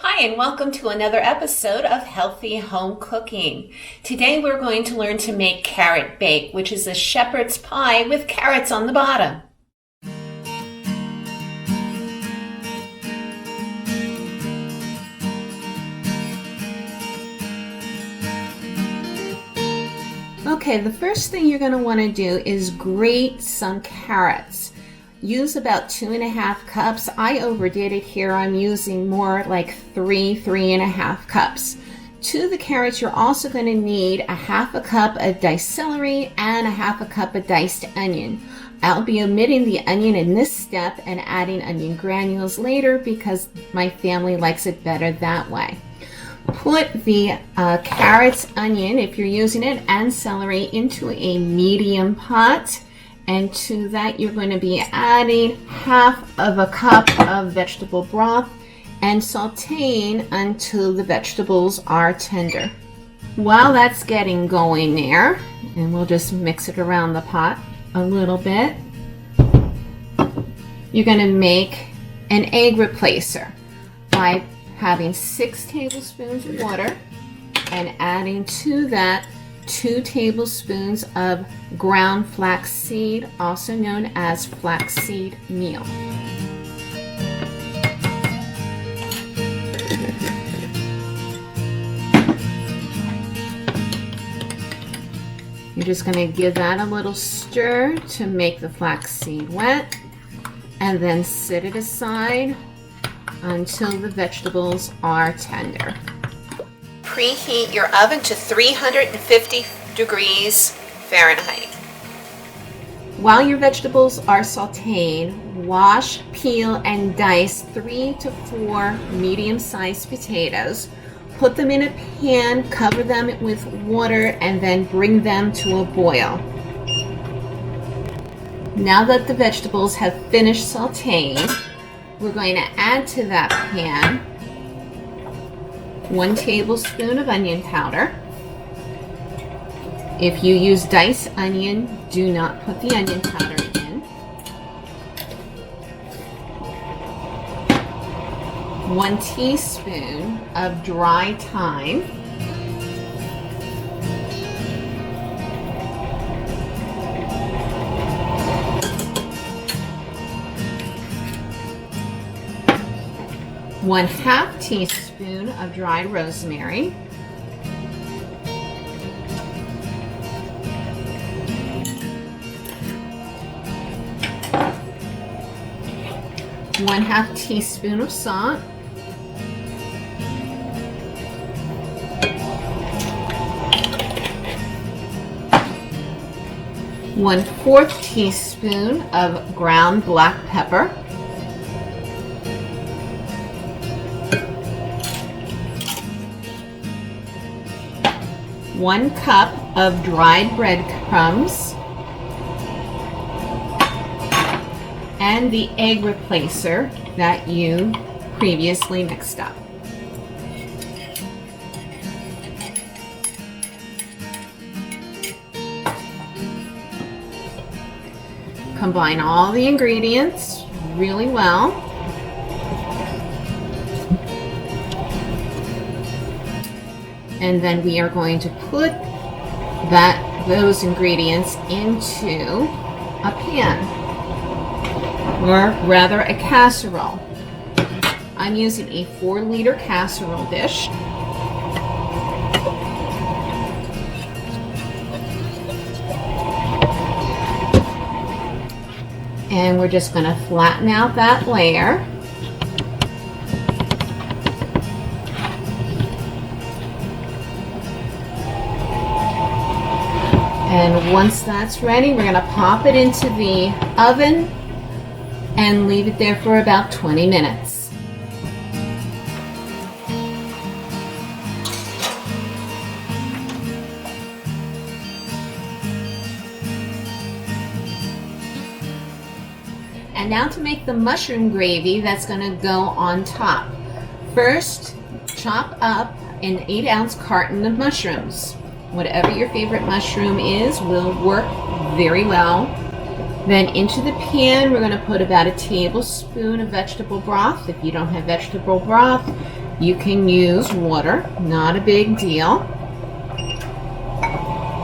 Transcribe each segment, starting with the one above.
Hi, and welcome to another episode of Healthy Home Cooking. Today we're going to learn to make carrot bake, which is a shepherd's pie with carrots on the bottom. Okay, the first thing you're going to want to do is grate some carrots. Use about 2.5 cups. I overdid it here. I'm using more like 3.5 cups. To the carrots, you're also going to need 1/2 cup of diced celery and 1/2 cup of diced onion. I'll be omitting the onion in this step and adding onion granules later because my family likes it better that way. Put the carrots, onion, if you're using it, and celery into a medium pot. And to that, you're going to be adding 1/2 cup of vegetable broth and sauteing until the vegetables are tender. While that's getting going there, and we'll just mix it around the pot a little bit, you're going to make an egg replacer by having 6 tablespoons of water and adding to that 2 tablespoons of ground flaxseed, also known as flaxseed meal. You're just going to give that a little stir to make the flaxseed wet, and then set it aside until the vegetables are tender. Preheat your oven to 350 degrees Fahrenheit. While your vegetables are sauteing, wash, peel, and dice 3 to 4 medium-sized potatoes. Put them in a pan, cover them with water, and then bring them to a boil. Now that the vegetables have finished sauteing, we're going to add to that pan 1 tablespoon of onion powder. If you use diced onion, do not put the onion powder in. 1 teaspoon of dried thyme. One-half teaspoon of dried rosemary. One-half teaspoon of salt. One-fourth teaspoon of ground black pepper. 1 cup of dried bread crumbs, and the egg replacer that you previously mixed up. Combine all the ingredients really well. And then we are going to put those ingredients into a pan, or rather a casserole. I'm using a 4-liter casserole dish. And we're just going to flatten out that layer. And once that's ready, we're going to pop it into the oven and leave it there for about 20 minutes. And now to make the mushroom gravy that's going to go on top. First, chop up an 8-ounce carton of mushrooms. Whatever your favorite mushroom is will work very well. Then into the pan, we're going to put about a tablespoon of vegetable broth. If you don't have vegetable broth, You can use water, not a big deal.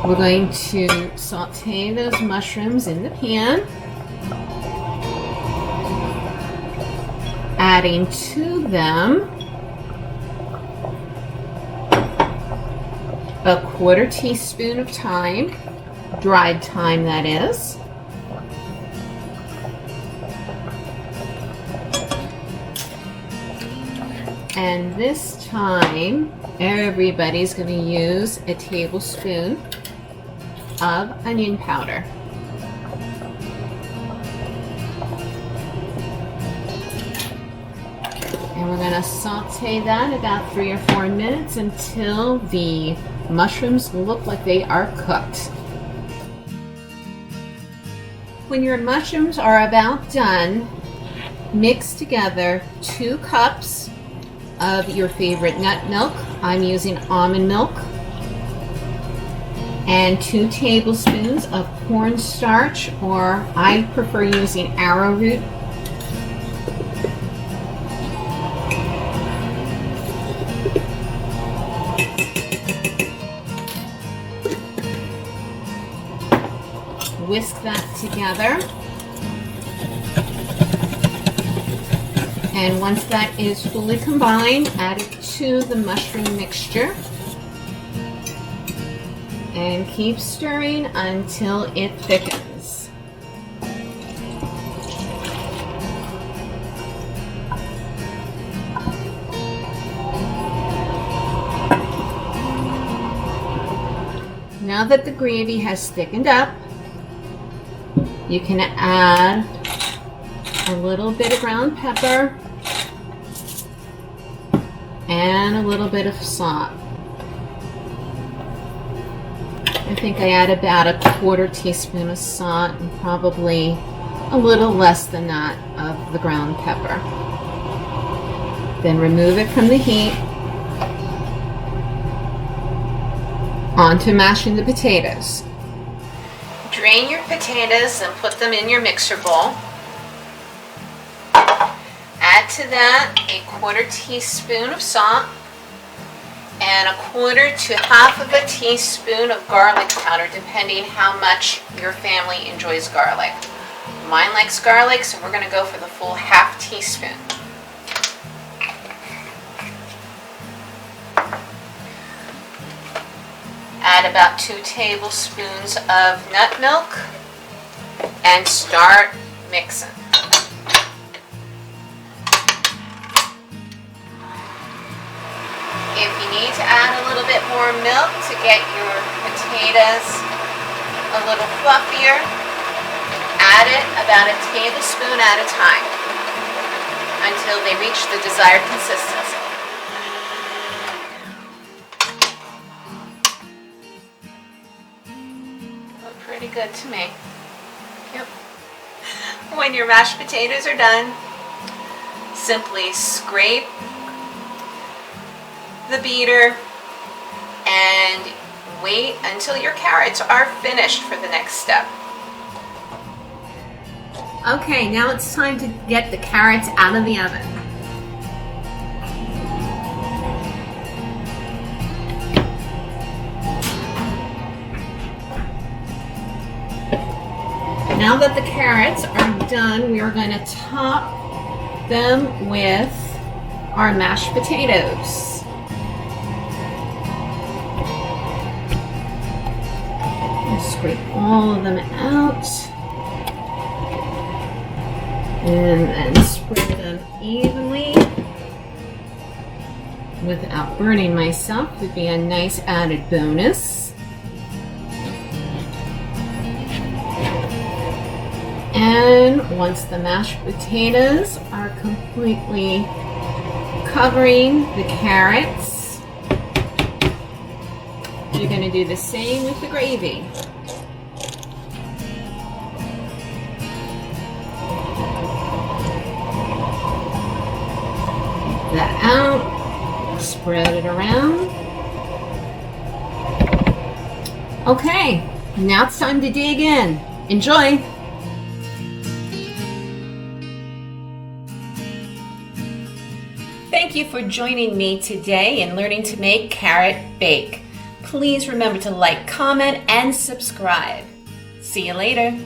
We're going to saute those mushrooms in the pan, adding to them a 1/4 teaspoon of thyme, dried thyme that is. And this time, everybody's going to use a tablespoon of onion powder. And we're going to saute that about 3 or 4 minutes until the mushrooms look like they are cooked. When your mushrooms are about done, mix together 2 cups of your favorite nut milk. I'm using almond milk. And 2 tablespoons of cornstarch, or I prefer using arrowroot. Whisk that together. And once that is fully combined, add it to the mushroom mixture. And keep stirring until it thickens. Now that the gravy has thickened up, you can add a little bit of ground pepper and a little bit of salt. I think I add about a 1/4 teaspoon of salt and probably a little less than that of the ground pepper. Then remove it from the heat. On to mashing the potatoes. Drain your potatoes and put them in your mixer bowl. Add to that a 1/4 teaspoon of salt and a 1/4 to 1/2 of a teaspoon of garlic powder, depending how much your family enjoys garlic. Mine likes garlic, so we're going to go for the full 1/2 teaspoon. Add about 2 tablespoons of nut milk and start mixing. If you need to add a little bit more milk to get your potatoes a little fluffier, add it about a tablespoon at a time until they reach the desired consistency. Look pretty good to me. Yep. When your mashed potatoes are done, simply scrape the beater and wait until your carrots are finished for the next step. Okay, now it's time to get the carrots out of the oven. Now that the carrots are done, we are going to top them with our mashed potatoes. Scrape all of them out and then spread them evenly without burning myself. Would be a nice added bonus. And once the mashed potatoes are completely covering the carrots, you're going to do the same with the gravy. That out, spread it around. Okay, now it's time to dig in. Enjoy! Thank you for joining me today in learning to make carrot bake. Please remember to like, comment, and subscribe. See you later.